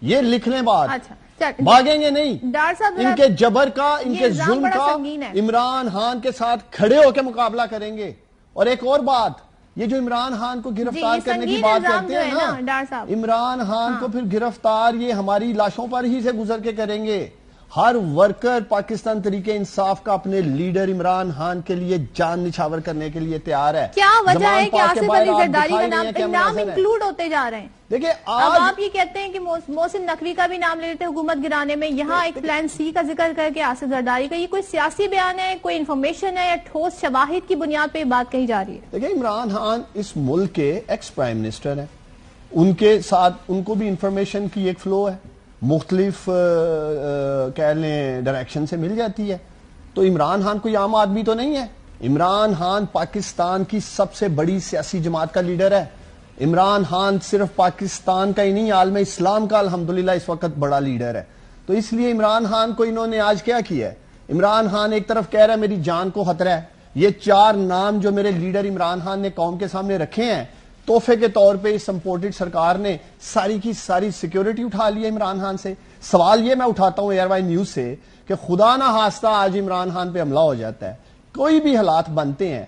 S6: یہ لکھ لیں بات، بھاگیں گے نہیں۔ ان کے جبر کا، ان کے ظلم کا عمران خان کے ساتھ کھڑے ہو کے مقابلہ کریں گے۔ اور ایک اور بات، یہ جو عمران خان کو گرفتار کرنے کی بات کرتے ہیں نا، عمران خان کو پھر گرفتار یہ ہماری لاشوں پر ہی سے گزر کے کریں گے۔ ہر ورکر پاکستان تحریک انصاف کا اپنے لیڈر عمران خان کے لیے جان نچھاور کرنے کے لیے تیار ہے۔
S1: کیا وجہ ہے کہ آصف علی زرداری کا نام انکلوڈ ہوتے جا رہے ہیں؟
S6: دیکھیں
S1: اب آپ یہ کہتے ہیں کہ محسن نقوی کا بھی نام لے لیتے ہیں حکومت گرانے میں، یہاں ایک پلان سی کا ذکر کر کے آصف زرداری کا، یہ کوئی سیاسی بیان ہے، کوئی انفارمیشن ہے، یا ٹھوس شواہد کی بنیاد پہ بات کہی جا رہی ہے؟
S6: دیکھیں عمران خان اس ملک کے ایکس پرائم منسٹر ہیں، ان کے ساتھ ان کو بھی انفارمیشن کی ایک فلو ہے، مختلف کہہ لیں ڈائریکشن سے مل جاتی ہے۔ تو عمران خان کوئی عام آدمی تو نہیں ہے، عمران خان پاکستان کی سب سے بڑی سیاسی جماعت کا لیڈر ہے۔ عمران خان صرف پاکستان کا ہی نہیں، عالم اسلام کا الحمدللہ اس وقت بڑا لیڈر ہے۔ تو اس لیے عمران خان کو انہوں نے آج کیا کیا ہے؟ عمران خان ایک طرف کہہ رہا ہے میری جان کو خطرہ ہے، یہ 4 نام جو میرے لیڈر عمران خان نے قوم کے سامنے رکھے ہیں، تحفے کے طور پہ اس امپورٹڈ سرکار نے ساری کی ساری سیکیورٹی اٹھا لی ہے عمران خان سے۔ سوال یہ میں اٹھاتا ہوں اے آر وائی نیوز سے کہ خدا نہ خواستہ آج عمران خان پہ حملہ ہو جاتا ہے، کوئی بھی حالات بنتے ہیں،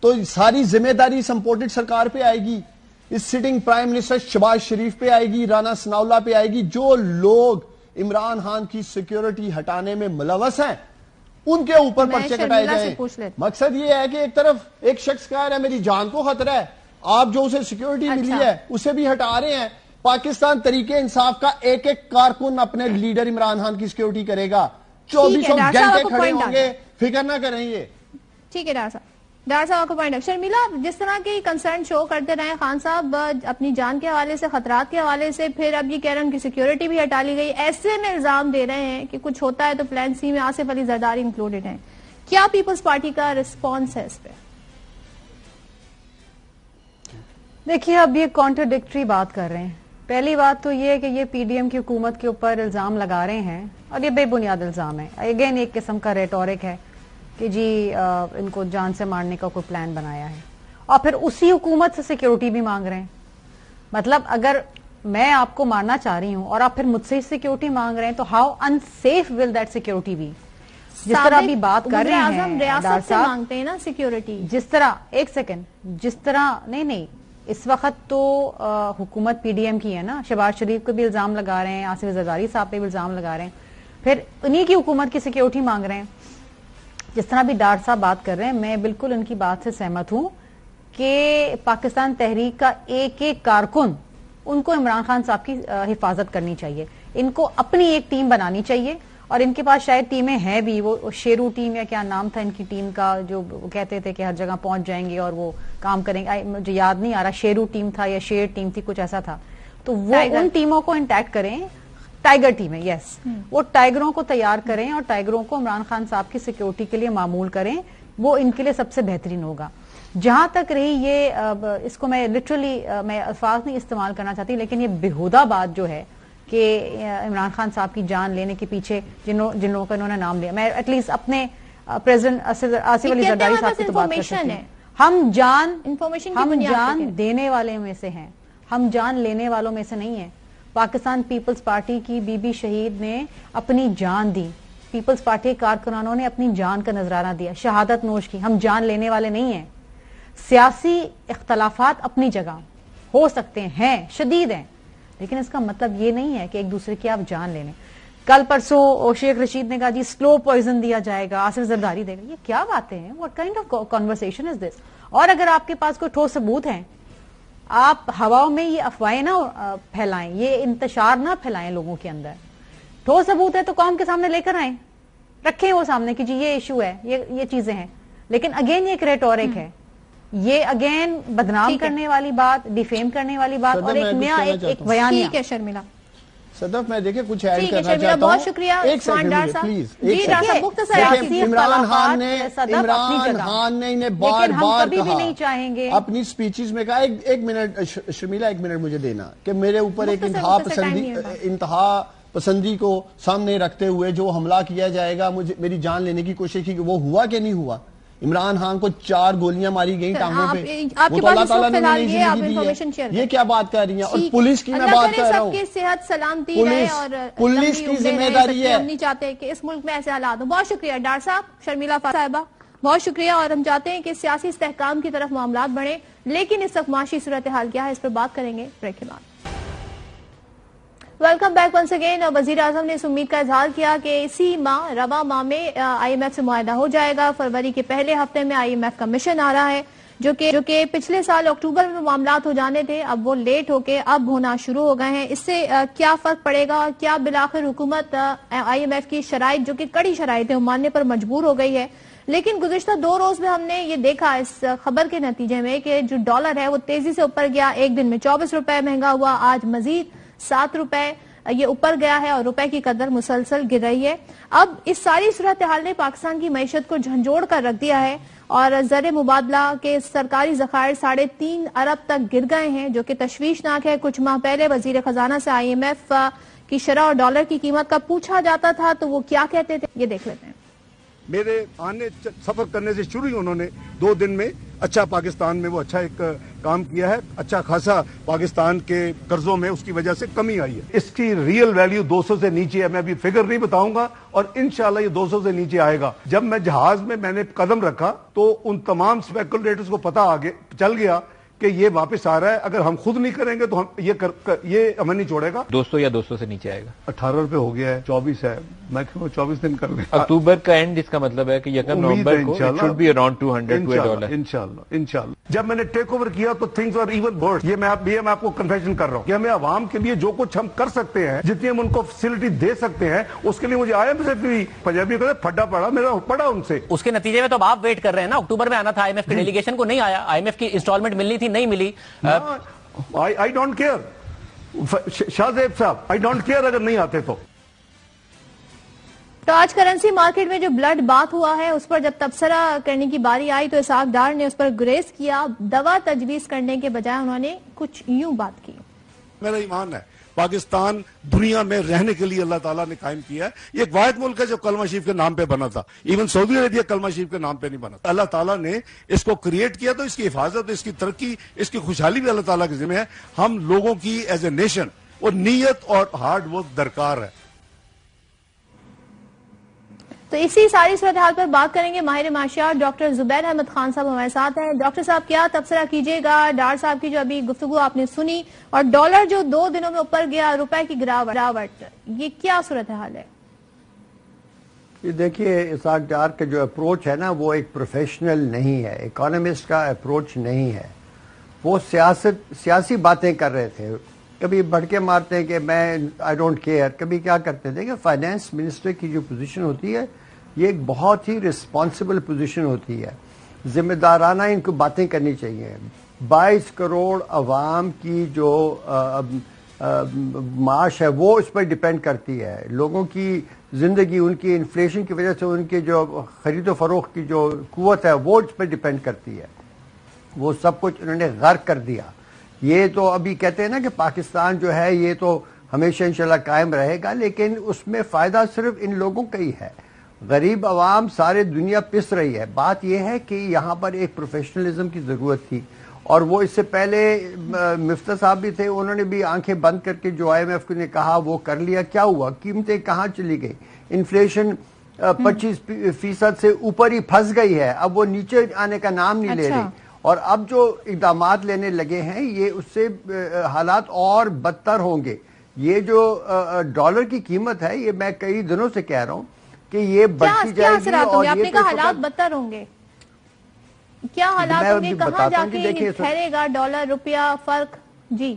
S6: تو ساری ذمہ داری اس امپورٹڈ سرکار پہ آئے گی، اس سٹنگ پرائم منسٹر شہباز شریف پہ آئے گی، رانا ثناءاللہ پہ آئے گی، جو لوگ عمران خان کی سیکیورٹی ہٹانے میں ملوث ہیں ان کے اوپر پرچے کٹائے جائیں۔ مقصد یہ ہے کہ ایک طرف ایک شخص کہہ رہا ہے میری جان کو خطرہ ہے، آپ جو اسے سیکیورٹی ملی ہے اسے بھی ہٹا رہے ہیں۔ پاکستان تحریک انصاف کا ایک ایک کارکن اپنے لیڈر عمران خان کی سیکیورٹی کرے گا، 24 گھنٹے کھڑے ہوں گے، فکر نہ کریں یہ۔
S1: ٹھیک ہے ڈار صاحب کو پوائنٹ۔ شرمیلا جس طرح کے کنسرن شو کرتے رہے خان صاحب اپنی جان کے حوالے سے، خطرات کے حوالے سے، پھر اب یہ کہہ رہے ہیں کہ سیکیورٹی بھی ہٹا لی گئی، ایسے میں الزام دے رہے ہیں کہ کچھ ہوتا ہے تو پلان سی میں آصف علی زرداری انکلوڈڈ ہیں، کیا پیپلز پارٹی کا رسپانس ہے اس پہ؟
S7: دیکھیے اب یہ کانٹرڈکٹری بات کر رہے ہیں۔ پہلی بات تو یہ ہے کہ یہ پی ڈی ایم کی حکومت کے اوپر الزام لگا رہے ہیں اور یہ بے بنیاد الزام ہے، اگین ایک قسم کا ریٹورک ہے کہ جی ان کو جان سے مارنے کا کوئی پلان بنایا ہے، اور پھر اسی حکومت سے سیکیورٹی بھی مانگ رہے ہیں۔ مطلب اگر میں آپ کو مارنا چاہ رہی ہوں اور آپ پھر مجھ سے سیکیورٹی مانگ رہے ہیں تو how in safe will that security be? جس طرح ابھی بات کر رہے ہیں
S1: ریاست سے مانگتے ہیں نا سیکیورٹی،
S7: جس طرح ایک سیکنڈ جس طرح نہیں اس وقت تو حکومت پی ڈی ایم کی ہے نا، شہباز شریف کو بھی الزام لگا رہے ہیں، آصف زرداری صاحب پہ بھی الزام لگا رہے ہیں، پھر انہی کی حکومت کی سیکیورٹی مانگ رہے ہیں۔ جس طرح بھی ڈار صاحب بات کر رہے ہیں میں بالکل ان کی بات سے سہمت ہوں کہ پاکستان تحریک کا ایک ایک کارکن ان کو عمران خان صاحب کی حفاظت کرنی چاہیے۔ ان کو اپنی ایک ٹیم بنانی چاہیے، اور ان کے پاس شاید ٹیمیں ہیں بھی، وہ شیرو ٹیم یا کیا نام تھا ان کی ٹیم کا، جو کہتے تھے کہ ہر جگہ پہنچ جائیں گے اور وہ کام کریں گے، مجھے یاد نہیں آ رہا شیرو ٹیم تھا یا شیر ٹیم تھی، کچھ ایسا تھا. تو وہ ان ٹیموں کو انٹیکٹ کریں، ٹائیگر ٹیمیں، یس، وہ ٹائیگروں کو تیار کریں اور ٹائیگروں کو عمران خان صاحب کی سیکیورٹی کے لیے معمول کریں، وہ ان کے لیے سب سے بہترین ہوگا. جہاں تک رہی یہ، اس کو میں لٹرلی میں الفاظ نہیں استعمال کرنا چاہتی، لیکن یہ بےہودہ بات جو ہے کہ عمران خان صاحب کی جان لینے کے پیچھے جن لوگوں کا انہوں نے نام لیا، میں ایٹ لیسٹ اپنے پریزیڈنٹ آصف علی زرداری صاحب کی تو بات کر سکتی ہوں. ہم جان دینے والے میں سے ہیں، ہم جان لینے والوں میں سے نہیں ہیں. پاکستان پیپلز پارٹی کی بی بی شہید نے اپنی جان دی، پیپلز پارٹی کارکنانوں نے اپنی جان کا نذرانہ دیا، شہادت نوش کی. ہم جان لینے والے نہیں ہیں. سیاسی اختلافات اپنی جگہ ہو سکتے ہیں، شدید ہیں، لیکن اس کا مطلب یہ نہیں ہے کہ ایک دوسرے کی آپ جان لے لیں. کل پرسوں شیخ رشید نے کہا جی سلو پوائزن دیا جائے گا، آصف زرداری دے گا. یہ کیا باتیں ہیں؟ واٹ کائنڈ آف کنورسیشن از دس؟ اور اگر آپ کے پاس کوئی ٹھوس ثبوت ہیں، آپ ہواؤں میں یہ افواہیں نہ پھیلائیں، یہ انتشار نہ پھیلائیں لوگوں کے اندر. ٹھوس ثبوت ہے تو قوم کے سامنے لے کر آئیں، رکھیں وہ سامنے کہ جی یہ ایشو ہے، یہ چیزیں ہیں. لیکن اگین یہ ایک ریٹورک ہے، یہ اگین بدنام کرنے والی بات، ڈیفیم کرنے والی بات، اور ایک نیا ایک بیانیہ. ٹھیک ہے شرمیلا
S6: صدف، میں دیکھیں کچھ ایڈ کرنا چاہتا ہوں.
S1: بہت شکریہ
S6: ایک سیکنڈ پلیز. عمران خان نے انہیں بار بار کہا اپنی سپیچز میں، کہا ایک منٹ شرمیلا، ایک منٹ مجھے دینا، کہ میرے اوپر ایک انتہا پسندی کو سامنے رکھتے ہوئے جو حملہ کیا جائے گا، مجھے میری جان لینے کی کوشش کی، وہ ہوا کہ نہیں ہوا؟ عمران خان کو 4 گولیاں ماری گئیں ٹانگوں پہ، وہ تو اللہ تعالیٰ نے نئی زندگی دی ہے. یہ کیا بات کر رہی ہیں؟ اور پولیس کی میں بات کر رہا ہوں،
S1: صحت سلامتی رہے اور
S6: پولیس کی ذمہ داری ہے.
S1: ہم نہیں چاہتے کہ اس ملک میں ایسے حالات ہوں. بہت شکریہ ڈاکٹر صاحب، شرمیلا صاحبہ، بہت شکریہ. اور ہم چاہتے ہیں کہ سیاسی استحکام کی طرف معاملات بڑھیں، لیکن اس وقت معاشی صورتحال کیا ہے اس پر بات کریں گے بریک کے بعد. Welcome back once again. وزیر اعظم نے اس امید کا اظہار کیا کہ اسی ماہ رواں ماہ میں آئی ایم ایف سے معاہدہ ہو جائے گا. فروری کے پہلے ہفتے میں آئی ایم ایف کا مشن آ رہا ہے، جو کہ پچھلے سال اکتوبر میں معاملات ہو جانے تھے، اب وہ لیٹ ہو کے اب ہونا شروع ہو گئے ہیں. اس سے کیا فرق پڑے گا اور کیا بالآخر حکومت آئی ایم ایف کی شرائط، جو کہ کڑی شرائط ہے، ماننے پر مجبور ہو گئی ہے؟ لیکن گزشتہ 2 روز میں ہم نے یہ دیکھا اس خبر کے نتیجے میں کہ جو ڈالر ہے وہ تیزی سے اوپر گیا، ایک دن میں 24 روپے مہنگا ہوا، آج مزید 7 روپے یہ اوپر گیا ہے اور روپے کی قدر مسلسل گر رہی ہے. اب اس ساری صورتحال نے پاکستان کی معیشت کو جھنجھوڑ کر رکھ دیا ہے اور زر مبادلہ کے سرکاری ذخائر 3.5 ارب تک گر گئے ہیں، جو کہ تشویشناک ہے. کچھ ماہ پہلے وزیر خزانہ سے آئی ایم ایف کی شرح اور ڈالر کی قیمت کا پوچھا جاتا تھا تو وہ کیا کہتے تھے، یہ دیکھ لیتے ہیں.
S9: میرے آنے سفر کرنے سے شروع ہی انہوں نے 2 دن میں اچھا پاکستان میں وہ اچھا ایک کام کیا ہے، اچھا خاصا پاکستان کے قرضوں میں اس کی وجہ سے کمی آئی ہے. اس کی ریئل ویلیو 200 سے نیچے ہے. میں ابھی فگر نہیں بتاؤں گا اور انشاءاللہ یہ 200 سے نیچے آئے گا. جب میں جہاز میں نے قدم رکھا تو ان تمام اسپیکولیٹرز کو پتا آگے چل گیا کہ یہ واپس آ رہا ہے. اگر ہم خود نہیں کریں گے تو یہ ہمیں نہیں چھوڑے گا. 200 یا 200 سے نیچے آئے گا. 18 روپے ہو گیا ہے، 24 ہے، میکسیمم 24 دن کر لیں.
S10: اکتوبر کا اینڈ اس کا مطلب ہے کہ یکم نومبر کو اٹ شوڈ بی اراؤنڈ 200 $2.
S9: انشاءاللہ. جب میں نے ٹیک اوور کیا تو تھنگز آر ایون ورس. یہ میں آپ کو کنفیشن کر رہا ہوں کہ ہمیں عوام کے لیے جو کچھ ہم کر سکتے ہیں، جتنی ہم ان کو فیسلٹی دے سکتے ہیں، اس کے لیے مجھے آئی ایم ایف سے پنجابی کہتے پھڈا پڑا، میرا پڑا ان سے.
S10: اس کے نتیجے میں تو آپ ویٹ کر رہے ہیں نا، اکتوبر میں آنا تھا آئی ایم ایف کی ڈیلیگیشن کو، نہیں آیا. آئی ایم ایف کی انسٹالمنٹ ملنی تھی، نہیں ملی.
S9: I don't care. شاہ زیب صاحب I don't care اگر نہیں آتے تو.
S1: تو آج کرنسی مارکیٹ میں جو بلڈ بات ہوا ہے اس پر جب تبصرہ کرنے کی باری آئی تو اسحاق ڈار نے اس پر گریز کیا. دوا تجویز کرنے کے بجائے انہوں نے کچھ یوں بات کی.
S9: میرا ایمان ہے پاکستان دنیا میں رہنے کے لیے اللہ تعالیٰ نے قائم کیا ہے. یہ ایک واحد ملک ہے جو کلمہ شریف کے نام پہ بنا تھا. ایون سعودی عربیہ کلمہ شریف کے نام پہ نہیں بنا. اللہ تعالیٰ نے اس کو کریٹ کیا تو اس کی حفاظت، اس کی ترقی، اس کی خوشحالی بھی اللہ تعالیٰ کے ذمہ ہے. ہم لوگوں کی ایز اے نیشن وہ نیت اور ہارڈ ورک درکار ہے.
S1: تو اسی ساری صورتحال پر بات کریں گے. ماہر معاشیات ڈاکٹر زبیر احمد خان صاحب ہمارے ساتھ ہیں. ڈاکٹر صاحب کیا تبصرہ کیجیے گا ڈار صاحب کی جو ابھی گفتگو آپ نے سنی، اور ڈالر جو 2 دنوں میں اوپر گیا، روپے کی گراوٹ، یہ کیا صورتحال ہے؟
S11: یہ دیکھیے اسحاق ڈار کا جو اپروچ ہے نا وہ ایک پروفیشنل نہیں ہے، اکانومسٹ کا اپروچ نہیں ہے. وہ سیاسی باتیں کر رہے تھے. کبھی بھڑکے مارتے ہیں کہ میں آئی ڈونٹ کیئر، کبھی کیا کرتے ہیں. دیکھیں فائنانس منسٹر کی جو پوزیشن ہوتی ہے یہ ایک بہت ہی رسپانسبل پوزیشن ہوتی ہے. ذمہ دارانہ ان کو باتیں کرنی چاہیے. 22 کروڑ عوام کی جو معاش ہے وہ اس پر ڈیپینڈ کرتی ہے. لوگوں کی زندگی ان کی انفلیشن کی وجہ سے ان کے جو خرید و فروخت کی جو قوت ہے وہ اس پر ڈیپینڈ کرتی ہے. وہ سب کچھ انہوں نے غرق کر دیا. یہ تو ابھی کہتے ہیں نا کہ پاکستان جو ہے یہ تو ہمیشہ انشاءاللہ قائم رہے گا، لیکن اس میں فائدہ صرف ان لوگوں کا ہی ہے. غریب عوام سارے دنیا پس رہی ہے. بات یہ ہے کہ یہاں پر ایک پروفیشنلزم کی ضرورت تھی، اور وہ اس سے پہلے مفتہ صاحب بھی تھے، انہوں نے بھی آنکھیں بند کر کے جو IMF نے کہا وہ کر لیا. کیا ہوا؟ قیمتیں کہاں چلی گئی؟ انفلیشن 25% سے اوپر ہی پھنس گئی ہے. اب وہ نیچے آنے کا نام نہیں لے رہی، اور اب جو اقدامات لینے لگے ہیں یہ اس سے حالات اور بدتر ہوں گے. یہ جو ڈالر کی قیمت ہے یہ میں کئی دنوں سے کہہ رہا ہوں کہ یہ بڑھتی جائے گی. اور
S1: آپ نے کہا حالات بدتر ہوں گے، کیا حالات ہوں گے؟ کہاں جا کے ٹھہرے گا ڈالر روپیہ فرق؟ جی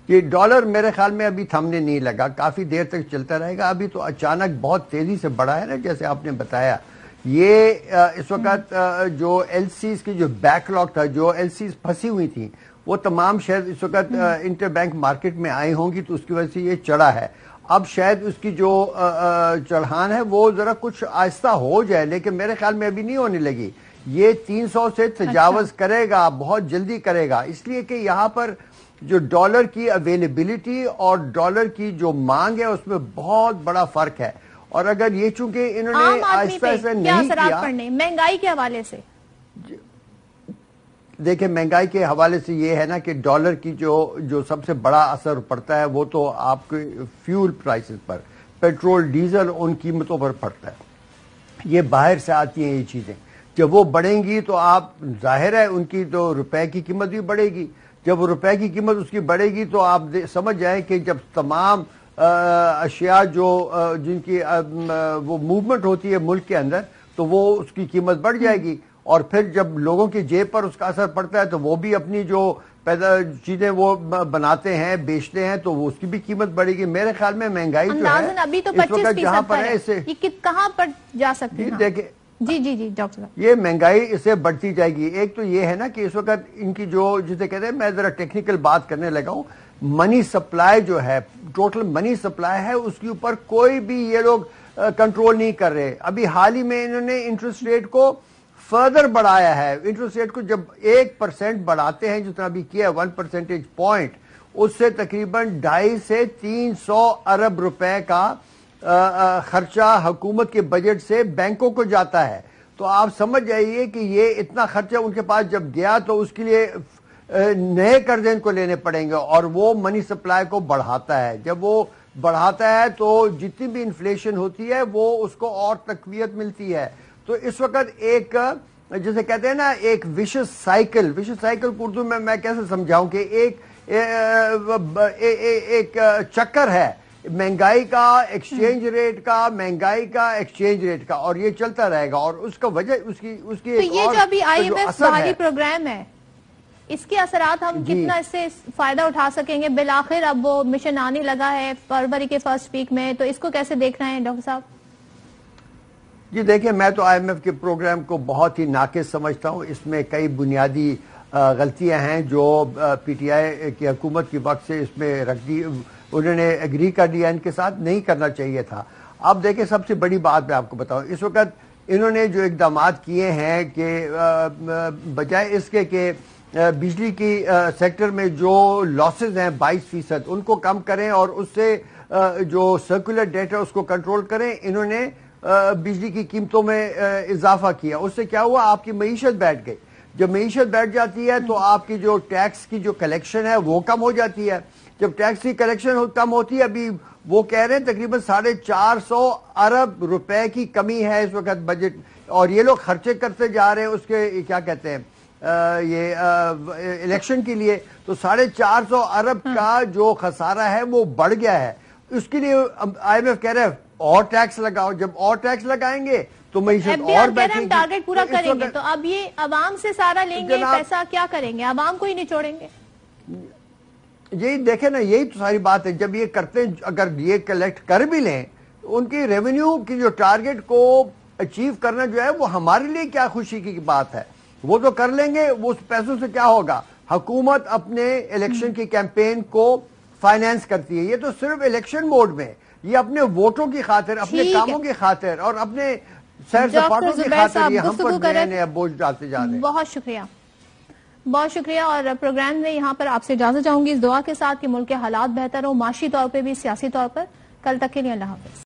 S11: یہ ڈالر میرے خیال میں ابھی تھمنے نہیں لگا، کافی دیر تک چلتا رہے گا. ابھی تو اچانک بہت تیزی سے بڑھا ہے نا، جیسے آپ نے بتایا. یہ اس وقت جو ایل سیز کی جو بیک لاگ تھا، جو ایل سیز پھنسی ہوئی تھی، وہ تمام شاید اس وقت انٹر بینک مارکیٹ میں آئی ہوں گی، تو اس کی وجہ سے یہ چڑھا ہے. اب شاید اس کی جو چڑھان ہے وہ ذرا کچھ آہستہ ہو جائے، لیکن میرے خیال میں ابھی نہیں ہونے لگی. یہ 300 سے تجاوز کرے گا، بہت جلدی کرے گا، اس لیے کہ یہاں پر جو ڈالر کی اویلیبلٹی اور ڈالر کی جو مانگ ہے اس میں بہت بڑا فرق ہے. اور اگر یہ چونکہ انہوں نے آہستہ آہستہ نہیں کیا،
S1: مہنگائی کے حوالے سے
S11: دیکھیں مہنگائی کے حوالے سے یہ ہے نا کہ ڈالر کی جو سب سے بڑا اثر پڑتا ہے وہ تو آپ کے فیول پرائسز پر، پیٹرول ڈیزل ان قیمتوں پر پڑتا ہے. یہ باہر سے آتی ہیں یہ چیزیں. جب وہ بڑھیں گی تو آپ ظاہر ہے ان کی تو روپے کی قیمت بھی بڑھے گی. جب وہ روپے کی قیمت اس کی بڑھے گی تو آپ سمجھ جائیں کہ جب تمام اشیاء جن کی وہ موومنٹ ہوتی ہے ملک کے اندر تو وہ اس کی قیمت بڑھ جائے گی. اور پھر جب لوگوں کی جیب پر اس کا اثر پڑتا ہے تو وہ بھی اپنی جو چیزیں وہ بناتے ہیں بیچتے ہیں تو وہ اس کی بھی قیمت بڑھے گی. میرے خیال میں مہنگائی جو ہے
S1: ابھی تو
S11: اس وقت جہاں پر ہے اسے
S1: کہاں پر جا سکتے ہیں؟
S11: دیکھیں
S1: جی ڈاکٹر صاحب،
S11: یہ مہنگائی اسے بڑھتی جائے گی. ایک تو یہ ہے نا کہ اس وقت ان کی جو جسے کہتے ہیں، میں ذرا ٹیکنیکل بات کرنے لگا ہوں، منی سپلائی جو ہے، ٹوٹل منی سپلائی ہے، اس کے اوپر کوئی بھی یہ لوگ کنٹرول نہیں کر رہے. ابھی حال ہی میں انہوں نے انٹرسٹ ریٹ کو فردر بڑھایا ہے. انٹرسٹ ریٹ کو جب 1% بڑھاتے ہیں جتنا بھی کیا 1 percentage point، اس سے تقریباً 250 سے 300 ارب روپے کا خرچہ حکومت کے بجٹ سے بینکوں کو جاتا ہے. تو آپ سمجھ جائیے کہ یہ اتنا خرچہ ان کے پاس جب گیا تو اس کے لیے نئے قرضے ان کو لینے پڑیں گے، اور وہ منی سپلائی کو بڑھاتا ہے. جب وہ بڑھاتا ہے تو جتنی بھی انفلیشن ہوتی ہے وہ اس کو اور تقویت ملتی ہے. تو اس وقت ایک جسے کہتے ہیں نا ایک وشس سائیکل کو اردو میں کیسے سمجھاؤں کہ ایک چکر ہے مہنگائی کا، ایکسچینج ریٹ کا، مہنگائی کا، ایکسچینج ریٹ کا، اور یہ چلتا رہے گا. اور اس کا وجہ اس کی
S1: یہ جو ابھی IMF بحالی پروگرام ہے، اس کے اثرات ہم کتنا اس سے فائدہ اٹھا سکیں گے؟ بالآخر اب وہ مشن آنے لگا ہے فروری کے فرسٹ ویک میں، تو اس کو کیسے دیکھ رہے ہیں ڈاکٹر صاحب؟
S11: جی دیکھیں، میں تو IMF کے پروگرام کو بہت ہی ناقص سمجھتا ہوں. اس میں کئی بنیادی غلطیاں ہیں جو PTI کی حکومت کے وقت سے اس میں رکھ دی. انہوں نے ایگری کر دیا، ان کے ساتھ نہیں کرنا چاہیے تھا. اب دیکھیں سب سے بڑی بات میں آپ کو بتاؤں، اس وقت انہوں نے جو اقدامات کیے ہیں کہ بجائے اس کے کہ بجلی کی سیکٹر میں جو لاسز ہیں 22% ان کو کم کریں اور اس سے جو سرکولر ڈیٹ ہے اس کو کنٹرول کریں، انہوں نے بجلی کی قیمتوں میں اضافہ کیا. اس سے کیا ہوا؟ آپ کی معیشت بیٹھ گئی. جب معیشت بیٹھ جاتی ہے تو آپ کی جو ٹیکس کی جو کلیکشن ہے وہ کم ہو جاتی ہے. جب ٹیکس کی کلیکشن کم ہوتی ہے، ابھی وہ کہہ رہے ہیں تقریباً 450 ارب روپے کی کمی ہے اس وقت بجٹ، اور یہ لوگ خرچے کرتے جا رہے ہیں اس کے کیا کہتے ہیں یہ الیکشن کے لیے. تو 450 ارب کا جو خسارہ ہے وہ بڑھ گیا ہے. اس کے لیے IMF کہہ رہے ہیں اور ٹیکس لگاؤ. جب اور ٹیکس لگائیں گے تو معیشت اور بیٹھے گی.
S1: ٹارگیٹ پورا کریں گے تو اب یہ عوام سے سارا لیں گے پیسہ، کیا کریں گے؟ عوام کو ہی نچوڑیں گے.
S11: یہی دیکھیں نا، یہی تو ساری بات ہے. جب یہ کرتے ہیں، اگر یہ کلیکٹ کر بھی لیں، ان کی ریونیو کی جو ٹارگٹ کو اچیو کرنا جو ہے وہ ہمارے لیے کیا خوشی کی بات ہے. وہ تو کر لیں گے، وہ اس پیسوں سے کیا ہوگا. حکومت اپنے الیکشن کی کیمپین کو فائنینس کرتی ہے. یہ تو صرف الیکشن موڈ میں، یہ اپنے ووٹوں کی خاطر، اپنے کاموں کی خاطر اور اپنے سیر سپاٹوں کی خاطر یہ ہم پر نئے نئے بوجھ ڈالتے جا رہے ہیں.
S1: بہت شکریہ، بہت شکریہ. اور پروگرام میں یہاں پر آپ سے اجازت چاہوں گی اس دعا کے ساتھ کہ ملک کے حالات بہتر ہوں، معاشی طور پہ بھی، سیاسی طور پر. کل تک کے لیے اللہ حافظ.